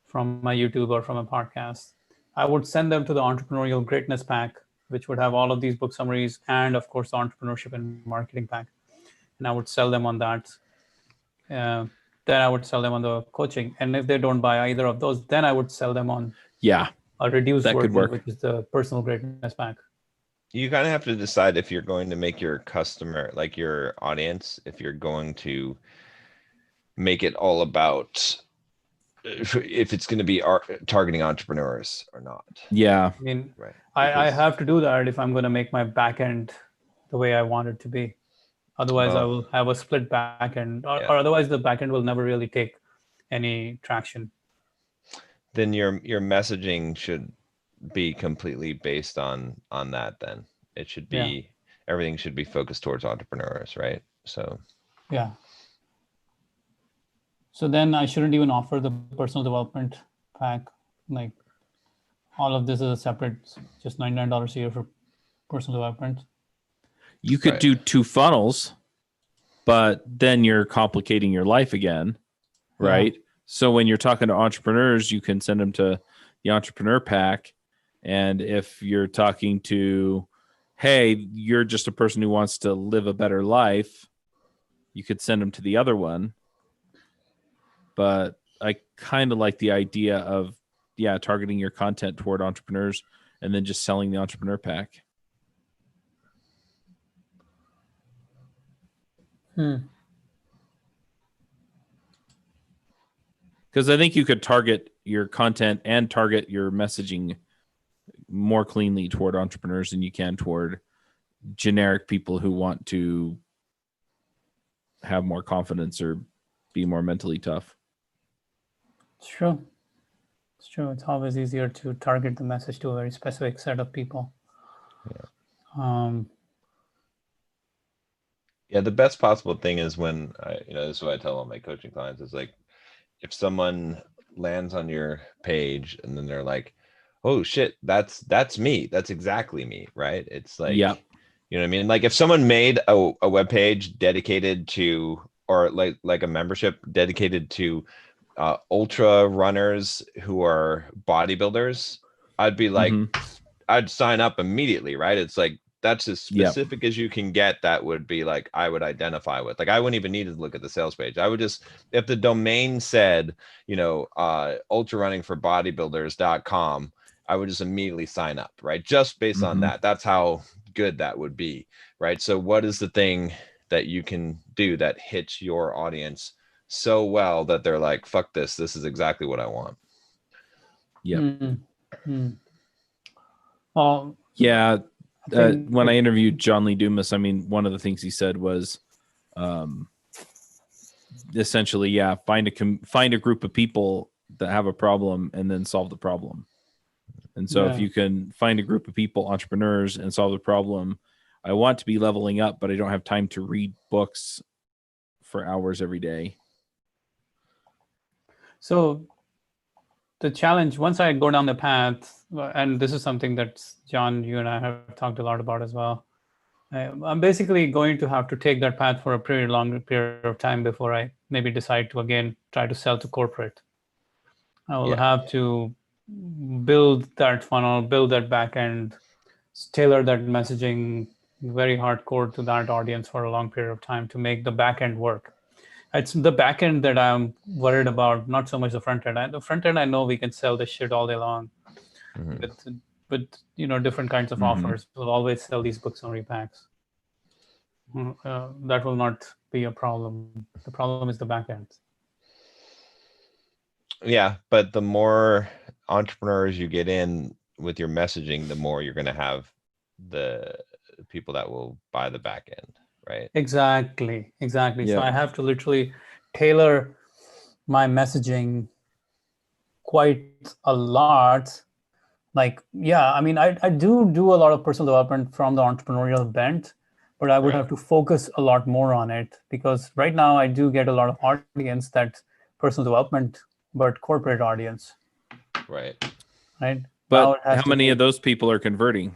from my YouTube or from a podcast. I would send them to the entrepreneurial greatness pack, which would have all of these book summaries and, of course, the entrepreneurship and marketing pack. And I would sell them on that. Then I would sell them on the coaching. And if they don't buy either of those, then I would sell them on a reduced version, which is the personal greatness pack. You kind of have to decide if you're going to make your customer, like your audience, if you're going to make it all about if it's going to be targeting entrepreneurs or not. Yeah. I mean, right. I have to do that if I'm going to make my back end the way I want it to be. Otherwise, I will have a split back end, or otherwise the back end will never really take any traction. Then your messaging should be completely based on that. Then it should be everything should be focused towards entrepreneurs, right? So so then I shouldn't even offer the personal development pack. Like all of this is a separate, just $99 a year for personal development. You could do 2 funnels, but then you're complicating your life again, right? So when you're talking to entrepreneurs, you can send them to the entrepreneur pack. And if you're talking to, hey, you're just a person who wants to live a better life, you could send them to the other one. But I kind of like the idea of, targeting your content toward entrepreneurs and then just selling the entrepreneur pack. Because I think you could target your content and target your messaging more cleanly toward entrepreneurs than you can toward generic people who want to have more confidence or be more mentally tough. It's true. It's true. It's always easier to target the message to a very specific set of people. Yeah, the best possible thing is when this is what I tell all my coaching clients is like, if someone lands on your page and then they're like, oh shit, that's me. That's exactly me, right? It's like, yeah. You know what I mean? Like if someone made a web page dedicated to, or like a membership dedicated to ultra runners who are bodybuilders, I'd be like, I'd sign up immediately, right? It's like, that's as specific as you can get. That would be like, I would identify with. Like, I wouldn't even need to look at the sales page. I would just, if the domain said, ultra running for bodybuilders.com, I would just immediately sign up, right? Just based on that. That's how good that would be, right? So what is the thing that you can do that hits your audience so well that they're like, fuck this is exactly what I want? Well, yeah. When I interviewed John Lee Dumas, I mean, one of the things he said was essentially, find a group of people that have a problem and then solve the problem. And so if you can find a group of people, entrepreneurs, and solve the problem, I want to be leveling up, but I don't have time to read books for hours every day. So the challenge, once I go down the path, and this is something that John, you and I have talked a lot about as well, I'm basically going to have to take that path for a pretty long period of time before I maybe decide to again try to sell to corporate. I will have to build that funnel, build that back end, tailor that messaging very hardcore to that audience for a long period of time to make the back end work. It's the back end that I'm worried about, not so much the front end. The front end, I know we can sell this shit all day long with different kinds of offers. We'll always sell these book summary packs. That will not be a problem. The problem is the back end. Yeah, but the more entrepreneurs you get in with your messaging, the more you're going to have the people that will buy the back end, right? Exactly. So I have to literally tailor my messaging quite a lot. Like, I mean, I do a lot of personal development from the entrepreneurial bent, but I would have to focus a lot more on it, because right now I do get a lot of audience that's personal development, but corporate audience. Right. But how many of those people are converting?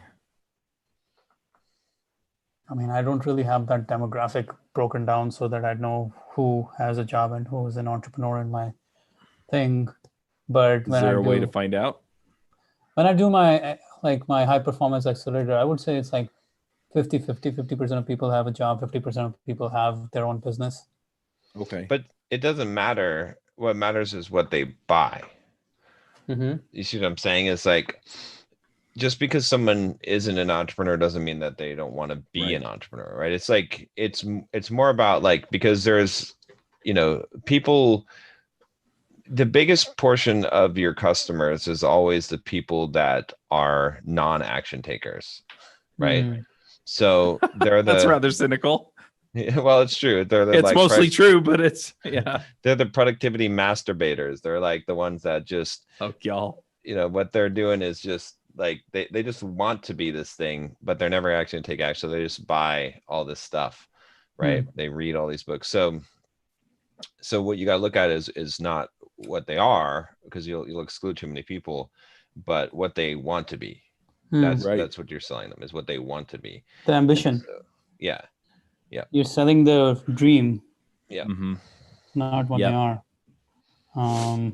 I mean, I don't really have that demographic broken down so that I know who has a job and who is an entrepreneur in my thing. But is there a way to find out? When I do my high performance accelerator, I would say it's like 50% of people have a job, 50% of people have their own business. Okay. But it doesn't matter. What matters is what they buy. You see what I'm saying? It's like, just because someone isn't an entrepreneur doesn't mean that they don't want to be an entrepreneur, right? It's like, it's more about like, because there's, people, the biggest portion of your customers is always the people that are non-action takers, right? So they're that's rather cynical. Well, it's true. It's like mostly true, but it's they're the productivity masturbators. They're like the ones that just what they're doing is just like they just want to be this thing, but they're never actually gonna take action. So they just buy all this stuff, right? They read all these books. So what you got to look at is not what they are, because you'll exclude too many people, but what they want to be. That's what you're selling them, is what they want to be. The ambition. Yeah. You're selling the dream. Yeah. Not what they are. And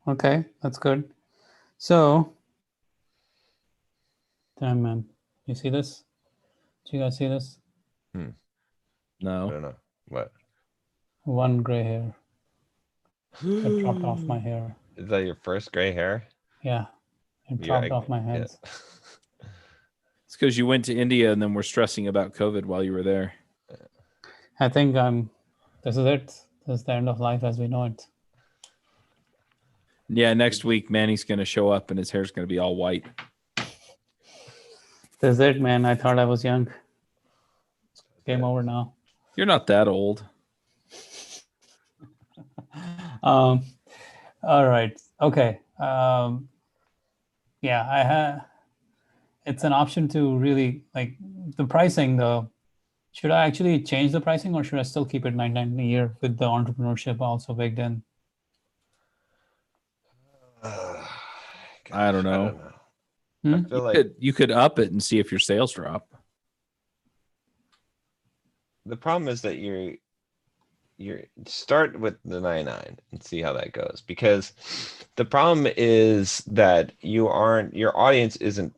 okay, that's good. So, damn man, you see this? Do you guys see this? No. I don't know. What? One gray hair that dropped off my hair. Is that your first gray hair? Yeah, it dropped off my hands. Yeah. It's because you went to India and then were stressing about COVID while you were there. I think this is it. This is the end of life as we know it. Yeah, next week Manny's going to show up and his hair's going to be all white. That's it, man. I thought I was young. Game over now. You're not that old. All right. Okay. Yeah, it's an option to really like the pricing though. Should I actually change the pricing or should I still keep it $99 a year with the entrepreneurship also baked in? I don't know. I feel you could up it and see if your sales drop. The problem is that you start with the 99 and see how that goes, because the problem is that your audience isn't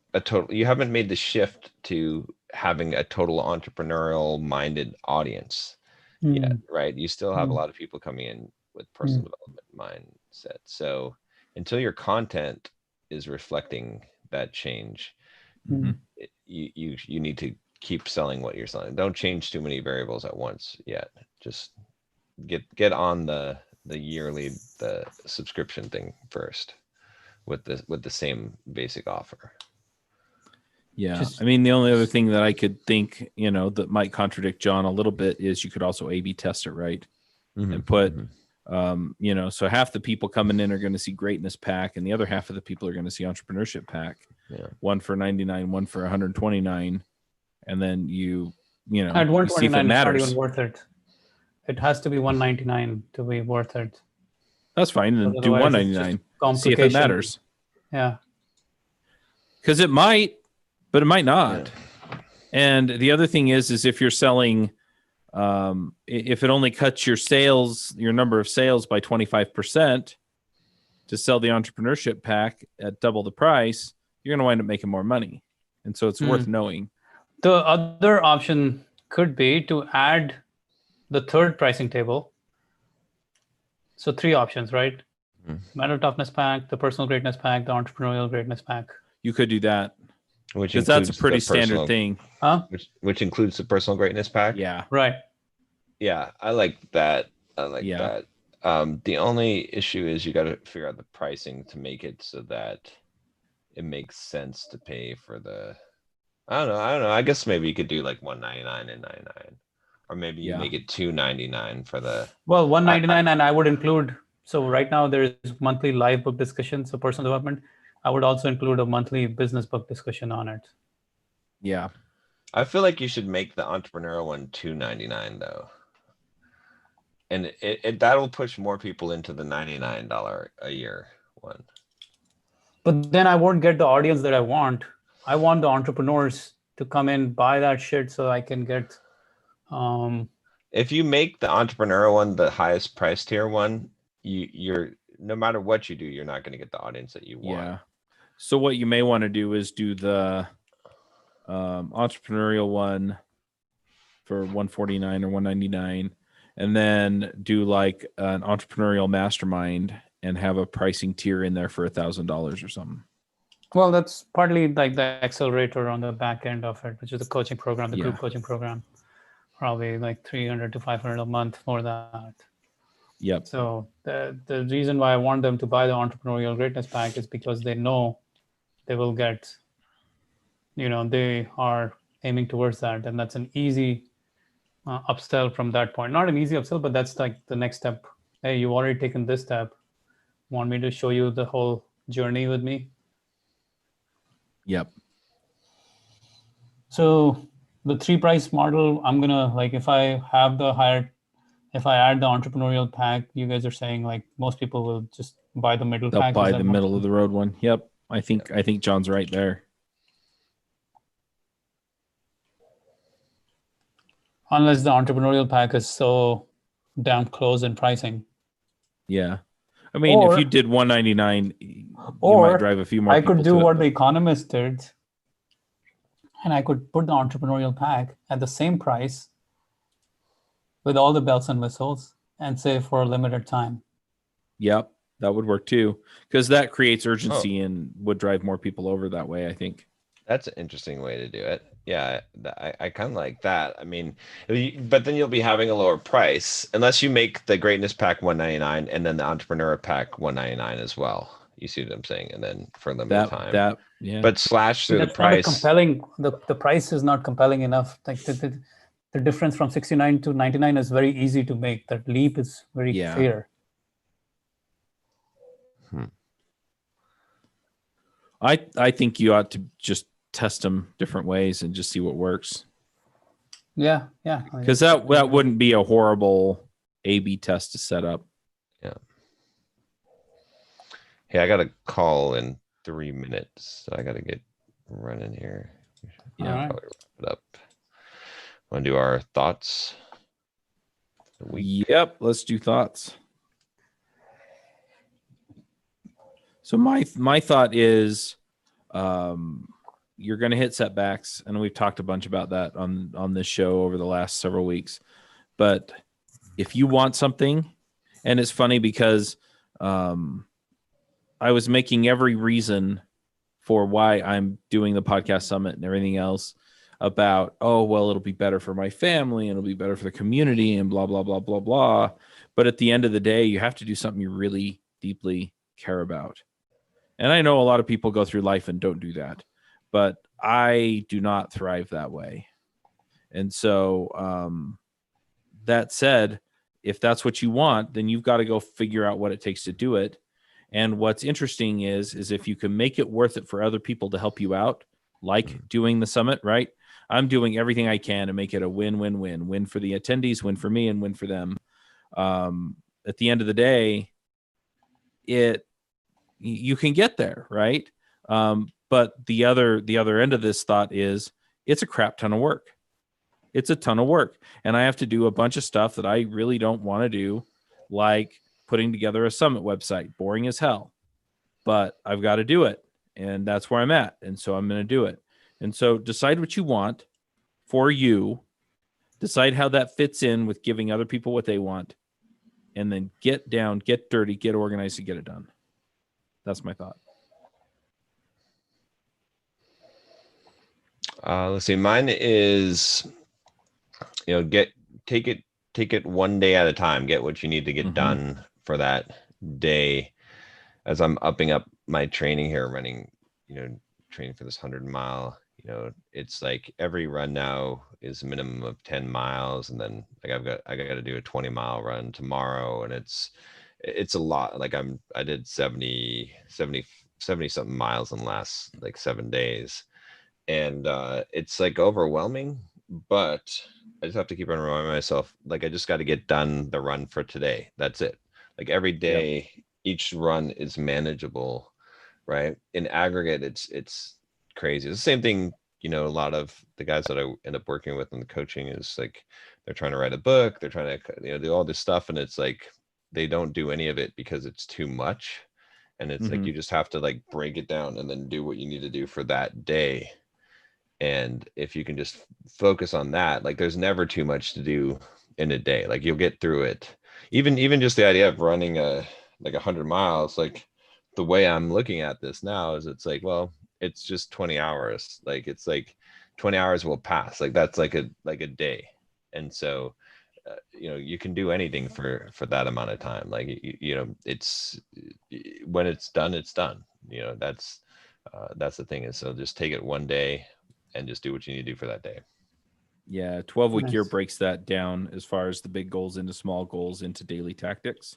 you haven't made the shift to having a total entrepreneurial minded audience yet, right? You still have a lot of people coming in with personal development mindset. So until your content is reflecting that change, you need to keep selling what you're selling. Don't change too many variables at once yet. Just get on the yearly subscription thing first with the same basic offer. Yeah. I mean, the only other thing that I could think, that might contradict John a little bit is you could also A/B test it, right? And put, so half the people coming in are going to see Greatness Pack and the other half of the people are going to see Entrepreneurship Pack. Yeah. One for 99, one for 129. And then at 129, it's not even worth it. It has to be 199 to be worth it. That's fine. Then do 199. See if it matters. Yeah. Because it might, but it might not. Yeah. And the other thing is if you're selling, if it only cuts your number of sales by 25% to sell the Entrepreneurship Pack at double the price, you're going to wind up making more money. And so it's worth knowing. The other option could be to add the third pricing table. So 3 options, right? Mental Toughness Pack, the Personal Greatness Pack, the Entrepreneurial Greatness Pack. You could do that. Because that's a pretty standard thing. Huh? Which includes the Personal Greatness Pack? Yeah. Right. Yeah, I like that. That. The only issue is you got to figure out the pricing to make it so that it makes sense to pay for the... I don't know. I guess maybe you could do like 199 and 99, or maybe you make it 299 for the. Well, 199, and I would include. So right now there is monthly live book discussion. So personal development, I would also include a monthly business book discussion on it. Yeah, I feel like you should make the entrepreneurial one $299 though, and that'll push more people into the $99 a year one. But then I won't get the audience that I want. I want the entrepreneurs to come in, buy that shit so I can get... If you make the entrepreneurial one the highest price tier one, you're no matter what you do, you're not going to get the audience that you want. Yeah. So what you may want to do is do the entrepreneurial one for 149 or 199, and then do like an entrepreneurial mastermind and have a pricing tier in there for $1,000 or something. Well, that's partly like the accelerator on the back end of it, which is the coaching program, the group coaching program. Probably like $300 to $500 a month for that. Yep. So the reason why I want them to buy the Entrepreneurial Greatness Pack is because they know they will get, they are aiming towards that. And that's an easy upsell from that point. Not an easy upsell, but that's like the next step. Hey, you've already taken this step. Want me to show you the whole journey with me? Yep. So the 3 price model, I'm going to if I add the entrepreneurial pack, you guys are saying like most people will just buy the middle pack. They'll buy the middle of the road one. Yep. I think John's right there. Unless the entrepreneurial pack is so damn close in pricing. Yeah. I mean, if you did 199, you might drive a few more people. I could do what The Economist did, and I could put the entrepreneurial pack at the same price with all the bells and whistles and say for a limited time. Yep, that would work too, because that creates urgency and would drive more people over that way, I think. That's an interesting way to do it. Yeah, I kind of like that. I mean, but then you'll be having a lower price unless you make the Greatness Pack 199 and then the Entrepreneur Pack 199 as well. You see what I'm saying? And then for limited time. Yeah. But slash through the price. Compelling. The price is not compelling enough. Like the difference from 69 to 99 is very easy to make. That leap is very clear. I think you ought to just test them different ways and just see what works. Yeah. Because that wouldn't be a horrible A/B test to set up. Yeah. Hey, I got a call in 3 minutes, so I got to get running here. Yeah, right. Probably wrap it up. Want to do our thoughts? Yep, let's do thoughts. So my thought is, you're going to hit setbacks, and we've talked a bunch about that on this show over the last several weeks. But if you want something, and it's funny because I was making every reason for why I'm doing the podcast summit and everything else about, oh, well, it'll be better for my family and it'll be better for the community and blah, blah, blah, blah, blah. But at the end of the day, you have to do something you really deeply care about. And I know a lot of people go through life and don't do that, but I do not thrive that way. And so that said, if that's what you want, then you've got to go figure out what it takes to do it. And what's interesting is if you can make it worth it for other people to help you out, like doing the summit, right? I'm doing everything I can to make it a win-win-win. Win for the attendees, win for me, and win for them. At the end of the day, you can get there, right? But the other end of this thought is it's a crap ton of work. It's a ton of work. And I have to do a bunch of stuff that I really don't want to do, like putting together a summit website, boring as hell. But I've got to do it. And that's where I'm at. And so I'm going to do it. And so decide what you want for you. Decide how that fits in with giving other people what they want. And then get down, get dirty, get organized, and get it done. That's my thought. Let's see. Mine is, take it one day at a time. Get what you need to get done for that day. As I'm upping up my training here, running, training for this 100-mile, it's like every run now is a minimum of 10 miles. And then like I got to do a 20-mile run tomorrow. And it's a lot. Like I did 70 something miles in the last like 7 days. And it's like overwhelming, but I just have to keep on reminding myself, like, I just got to get done the run for today. That's it. Like every day, each run is manageable, right? In aggregate, it's crazy. It's the same thing, a lot of the guys that I end up working with in the coaching is like, they're trying to write a book. They're trying to, do all this stuff. And it's like, they don't do any of it because it's too much. And it's like, you just have to like break it down and then do what you need to do for that day. And if you can just focus on that, like there's never too much to do in a day. Like you'll get through it. Even just the idea of running like 100 miles, like the way I'm looking at this now is it's like, well, it's just 20 hours. Like it's like 20 hours will pass. Like that's like a day. And so, you can do anything for that amount of time. Like, it's when it's done, it's done. That's the thing is, so just take it one day and just do what you need to do for that day. Yeah. 12-week year breaks that down as far as the big goals into small goals into daily tactics.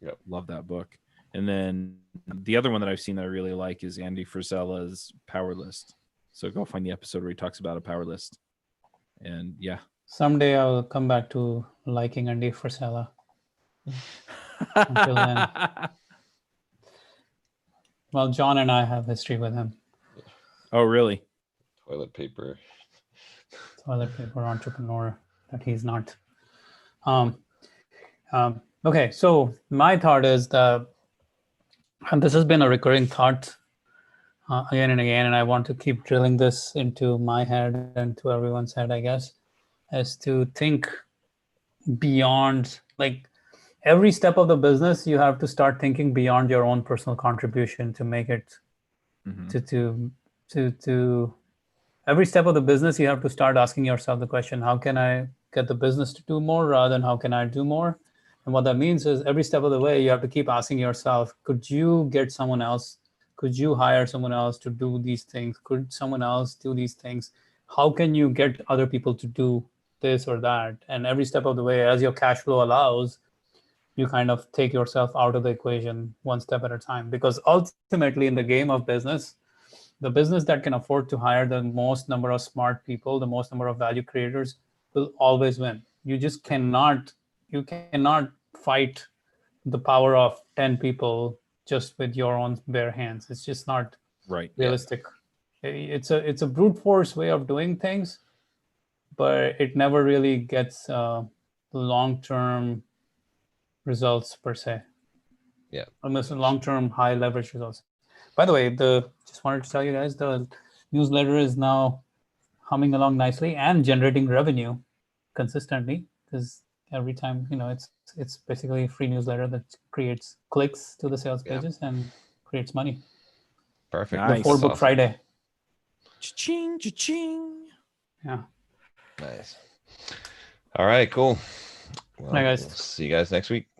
Yep. Love that book. And then the other one that I've seen that I really like is Andy Frisella's Power List. So go find the episode where he talks about a power list. And yeah. Someday I'll come back to liking Andy Frisella. Until then. Well, John and I have history with him. Oh, really? Toilet paper entrepreneur that he's not. Okay, so my thought is and this has been a recurring thought again and again, and I want to keep drilling this into my head and to everyone's head, I guess, is to think beyond, like every step of the business, you have to start thinking beyond your own personal contribution to make it to every step of the business, you have to start asking yourself the question, how can I get the business to do more rather than how can I do more? And what that means is every step of the way, you have to keep asking yourself, could you get someone else? Could you hire someone else to do these things? Could someone else do these things? How can you get other people to do this or that? And every step of the way, as your cash flow allows, you kind of take yourself out of the equation one step at a time. Because ultimately in the game of business, the business that can afford to hire the most number of smart people, the most number of value creators, will always win. You cannot fight the power of 10 people just with your own bare hands. It's just not realistic. Yeah. It's a brute force way of doing things, but it never really gets long-term results per se. Yeah. Unless long-term high leverage results. By the way, just wanted to tell you guys, the newsletter is now humming along nicely and generating revenue consistently, because every time, it's basically a free newsletter that creates clicks to the sales pages and creates money. Perfect. Nice. Before Book Friday. Cha-ching, cha-ching. Yeah. Nice. All right, cool. Well, Bye, guys. We'll see you guys next week.